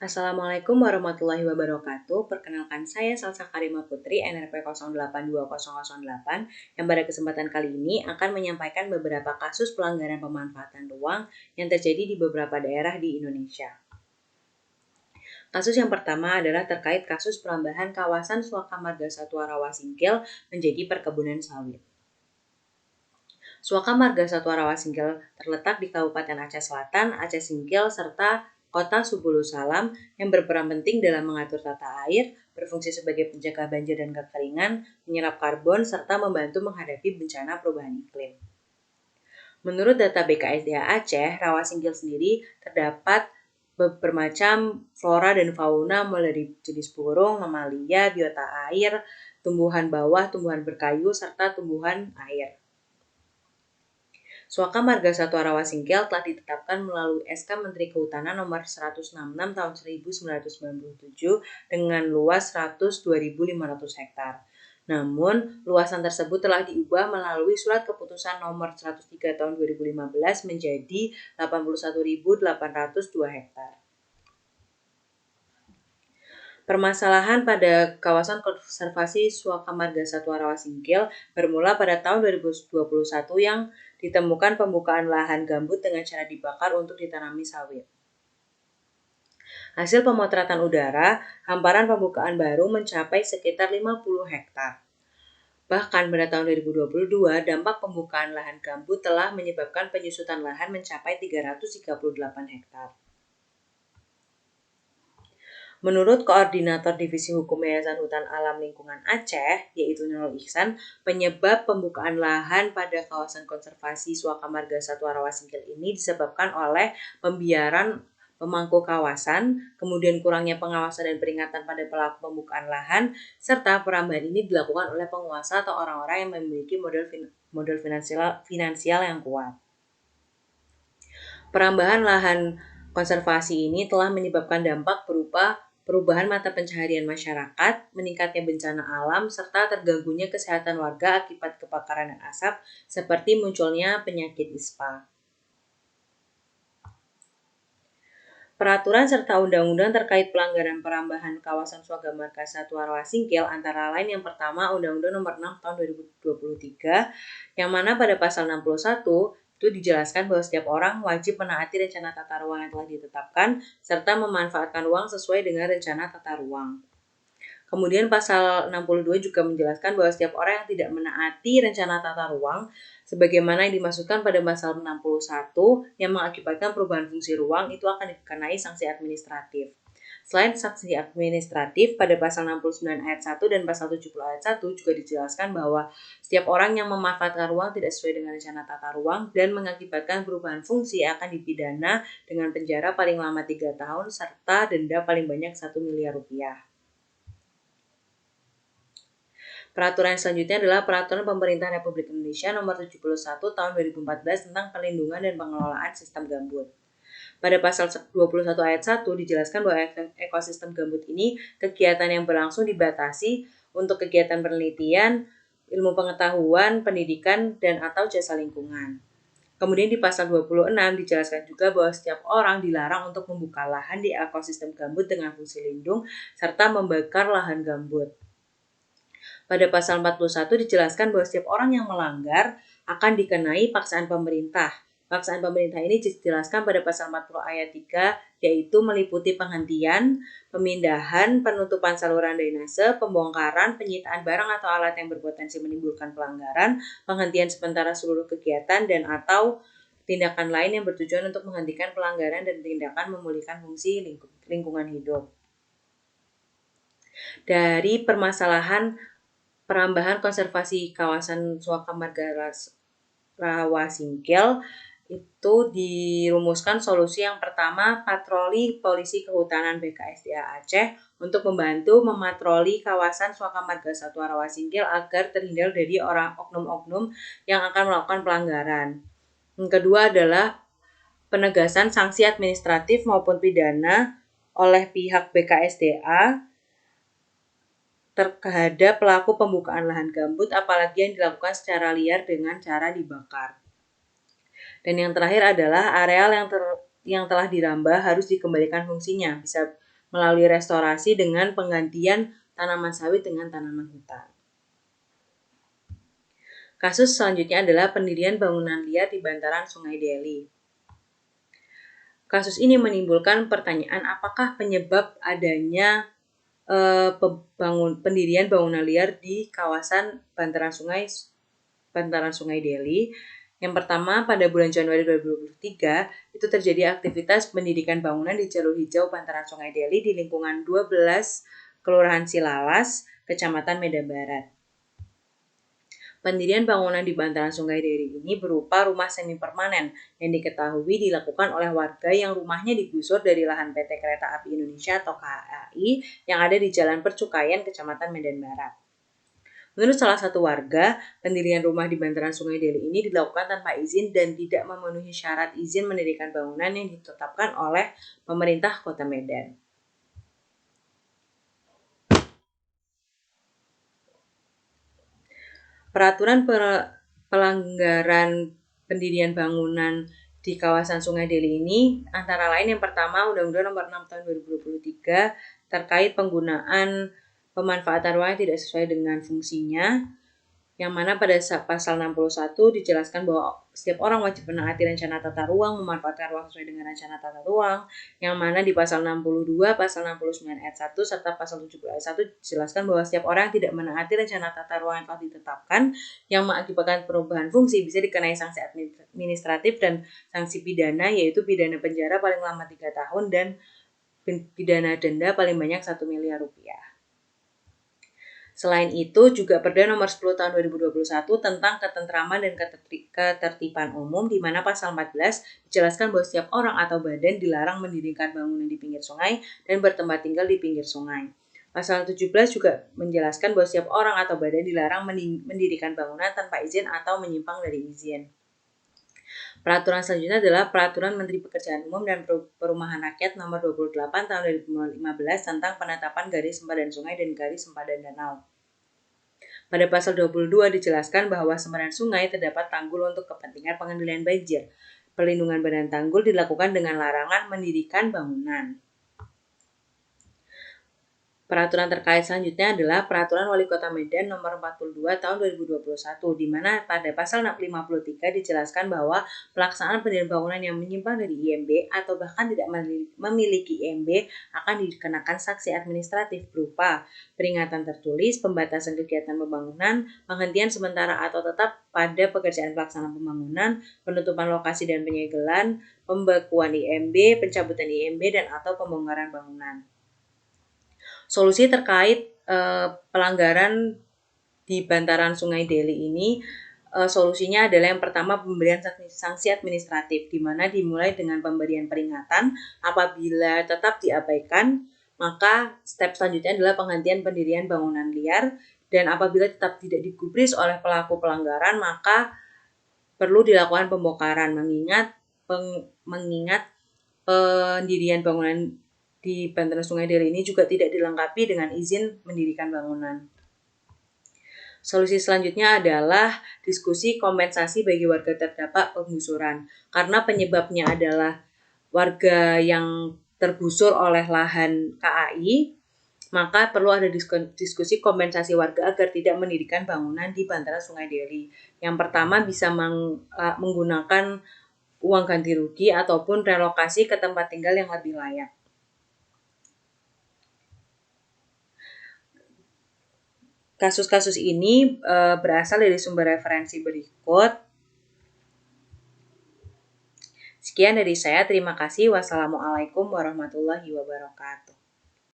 Assalamualaikum warahmatullahi wabarakatuh. Perkenalkan saya Salsa Karima Putri, NRP 082008, yang pada kesempatan kali ini akan menyampaikan beberapa kasus pelanggaran pemanfaatan ruang yang terjadi di beberapa daerah di Indonesia. Kasus yang pertama adalah terkait kasus perambahan kawasan Suaka Marga Satwa Rawasingkil menjadi perkebunan sawit. Suaka Marga Satwa Rawasingkil terletak di Kabupaten Aceh Selatan, Aceh Singkil, serta Kota Subulu Salam yang berperan penting dalam mengatur tata air, berfungsi sebagai penjaga banjir dan kekeringan, menyerap karbon, serta membantu menghadapi bencana perubahan iklim. Menurut data BKSDA Aceh, Rawasingkil sendiri terdapat bermacam flora dan fauna mulai dari jenis burung, mamalia, biota air, tumbuhan bawah, tumbuhan berkayu, serta tumbuhan air. Suaka Marga Satwa Rawasingkil telah ditetapkan melalui SK Menteri Kehutanan Nomor 166 Tahun 1997 dengan luas 102.500 hektar. Namun, luasan tersebut telah diubah melalui Surat Keputusan Nomor 103 Tahun 2015 menjadi 81.802 hektar. Permasalahan pada kawasan konservasi Suaka Marga Satwa Rawasingkil bermula pada tahun 2021 yang ditemukan pembukaan lahan gambut dengan cara dibakar untuk ditanami sawit. Hasil pemotretan udara, hamparan pembukaan baru mencapai sekitar 50 hektar. Bahkan pada tahun 2022, dampak pembukaan lahan gambut telah menyebabkan penyusutan lahan mencapai 338 hektar. Menurut Koordinator Divisi Hukum Yayasan Hutan Alam Lingkungan Aceh, yaitu Nurul Ihsan, penyebab pembukaan lahan pada kawasan konservasi Suaka Marga Satwa Rawasingkil ini disebabkan oleh pembiaran pemangku kawasan, kemudian kurangnya pengawasan dan peringatan pada pelaku pembukaan lahan, serta perambahan ini dilakukan oleh penguasa atau orang-orang yang memiliki modal finansial yang kuat. Perambahan lahan konservasi ini telah menyebabkan dampak berupa perubahan mata pencaharian masyarakat, meningkatnya bencana alam, serta terganggunya kesehatan warga akibat kebakaran dan asap, seperti munculnya penyakit ispa. Peraturan serta undang-undang terkait pelanggaran perambahan kawasan Suaka Marga Satwa Rawasingkil antara lain yang pertama Undang-Undang Nomor 6 Tahun 2023 yang mana pada pasal 61 itu dijelaskan bahwa setiap orang wajib menaati rencana tata ruang yang telah ditetapkan serta memanfaatkan ruang sesuai dengan rencana tata ruang. Kemudian pasal 62 juga menjelaskan bahwa setiap orang yang tidak menaati rencana tata ruang sebagaimana yang dimaksudkan pada pasal 61 yang mengakibatkan perubahan fungsi ruang itu akan dikenai sanksi administratif. Selain sanksi administratif, pada pasal 69 ayat 1 dan pasal 70 ayat 1 juga dijelaskan bahwa setiap orang yang memanfaatkan ruang tidak sesuai dengan rencana tata ruang dan mengakibatkan perubahan fungsi akan dipidana dengan penjara paling lama 3 tahun serta denda paling banyak 1 miliar rupiah. Peraturan selanjutnya adalah Peraturan Pemerintah Republik Indonesia Nomor 71 Tahun 2014 tentang Perlindungan dan Pengelolaan Sistem Gambut. Pada pasal 21 ayat 1 dijelaskan bahwa ekosistem gambut ini kegiatan yang berlangsung dibatasi untuk kegiatan penelitian, ilmu pengetahuan, pendidikan, dan atau jasa lingkungan. Kemudian di pasal 26 dijelaskan juga bahwa setiap orang dilarang untuk membuka lahan di ekosistem gambut dengan fungsi lindung serta membakar lahan gambut. Pada pasal 41 dijelaskan bahwa setiap orang yang melanggar akan dikenai paksaan pemerintah. Paksaan pemerintah ini dijelaskan pada pasal 40 ayat 3, yaitu meliputi penghentian, pemindahan, penutupan saluran drainase, pembongkaran, penyitaan barang atau alat yang berpotensi menimbulkan pelanggaran, penghentian sementara seluruh kegiatan, dan atau tindakan lain yang bertujuan untuk menghentikan pelanggaran dan tindakan memulihkan fungsi lingkungan hidup. Dari permasalahan perambahan konservasi kawasan Suaka Marga Rawasingkil itu dirumuskan solusi yang pertama patroli polisi kehutanan BKSDA Aceh untuk membantu mematroli kawasan Suaka Marga Satwa Rawasingkil agar terhindar dari orang oknum-oknum yang akan melakukan pelanggaran. Yang kedua adalah penegasan sanksi administratif maupun pidana oleh pihak BKSDA terhadap pelaku pembukaan lahan gambut apalagi yang dilakukan secara liar dengan cara dibakar. Dan yang terakhir adalah areal yang telah dirambah harus dikembalikan fungsinya, bisa melalui restorasi dengan penggantian tanaman sawit dengan tanaman hutan. Kasus selanjutnya adalah pendirian bangunan liar di bantaran Sungai Deli. Kasus ini menimbulkan pertanyaan apakah penyebab adanya pendirian bangunan liar di kawasan bantaran Sungai Deli. Yang pertama, pada bulan Januari 2023 itu terjadi aktivitas pendidikan bangunan di jalur hijau bantaran Sungai Deli di lingkungan 12 Kelurahan Silalas, Kecamatan Medan Barat. Pendirian bangunan di bantaran Sungai Deli ini berupa rumah semi permanen yang diketahui dilakukan oleh warga yang rumahnya digusur dari lahan PT Kereta Api Indonesia atau KAI yang ada di Jalan Percukaian, Kecamatan Medan Barat. Menurut salah satu warga, pendirian rumah di bantaran Sungai Deli ini dilakukan tanpa izin dan tidak memenuhi syarat izin mendirikan bangunan yang ditetapkan oleh pemerintah Kota Medan. Peraturan pelanggaran pendirian bangunan di kawasan Sungai Deli ini antara lain yang pertama Undang-Undang Nomor 6 Tahun 2023 terkait penggunaan pemanfaatan ruang yang tidak sesuai dengan fungsinya, yang mana pada pasal 61 dijelaskan bahwa setiap orang wajib menaati rencana tata ruang, memanfaatkan ruang sesuai dengan rencana tata ruang, yang mana di pasal 62, pasal 69 ayat 1, serta pasal 70 ayat 1 dijelaskan bahwa setiap orang yang tidak menaati rencana tata ruang yang telah ditetapkan yang mengakibatkan perubahan fungsi bisa dikenai sanksi administratif dan sanksi pidana, yaitu pidana penjara paling lama 3 tahun dan pidana denda paling banyak 1 miliar rupiah. Selain itu, juga Perda Nomor 10 Tahun 2021 tentang ketentraman dan ketertiban umum, di mana pasal 14 dijelaskan bahwa setiap orang atau badan dilarang mendirikan bangunan di pinggir sungai dan bertempat tinggal di pinggir sungai. Pasal 17 juga menjelaskan bahwa setiap orang atau badan dilarang mendirikan bangunan tanpa izin atau menyimpang dari izin. Peraturan selanjutnya adalah Peraturan Menteri Pekerjaan Umum dan Perumahan Rakyat Nomor 28 Tahun 2015 tentang penetapan garis sempadan sungai dan garis sempadan danau. Pada pasal 22 dijelaskan bahwa sempadan sungai terdapat tanggul untuk kepentingan pengendalian banjir. Perlindungan badan tanggul dilakukan dengan larangan mendirikan bangunan. Peraturan terkait selanjutnya adalah Peraturan Wali Kota Medan Nomor 42 Tahun 2021, di mana pada pasal 53 dijelaskan bahwa pelaksanaan pendirian bangunan yang menyimpang dari IMB atau bahkan tidak memiliki IMB akan dikenakan sanksi administratif berupa peringatan tertulis, pembatasan kegiatan pembangunan, penghentian sementara atau tetap pada pekerjaan pelaksanaan pembangunan, penutupan lokasi dan penyegelan, pembekuan IMB, pencabutan IMB, dan atau pembongkaran bangunan. Solusi terkait pelanggaran di bantaran Sungai Deli ini, solusinya adalah yang pertama pemberian sanksi administratif, di mana dimulai dengan pemberian peringatan. Apabila tetap diabaikan, maka step selanjutnya adalah penghentian pendirian bangunan liar, dan apabila tetap tidak digubris oleh pelaku pelanggaran, maka perlu dilakukan pembongkaran, mengingat pendirian bangunan di bantaran Sungai Deli ini juga tidak dilengkapi dengan izin mendirikan bangunan. Solusi selanjutnya adalah diskusi kompensasi bagi warga terdampak penggusuran. Karena penyebabnya adalah warga yang tergusur oleh lahan KAI, maka perlu ada diskusi kompensasi warga agar tidak mendirikan bangunan di bantaran Sungai Deli. Yang pertama bisa menggunakan uang ganti rugi ataupun relokasi ke tempat tinggal yang lebih layak. Kasus-kasus ini berasal dari sumber referensi berikut. Sekian dari saya, terima kasih. Wassalamualaikum warahmatullahi wabarakatuh.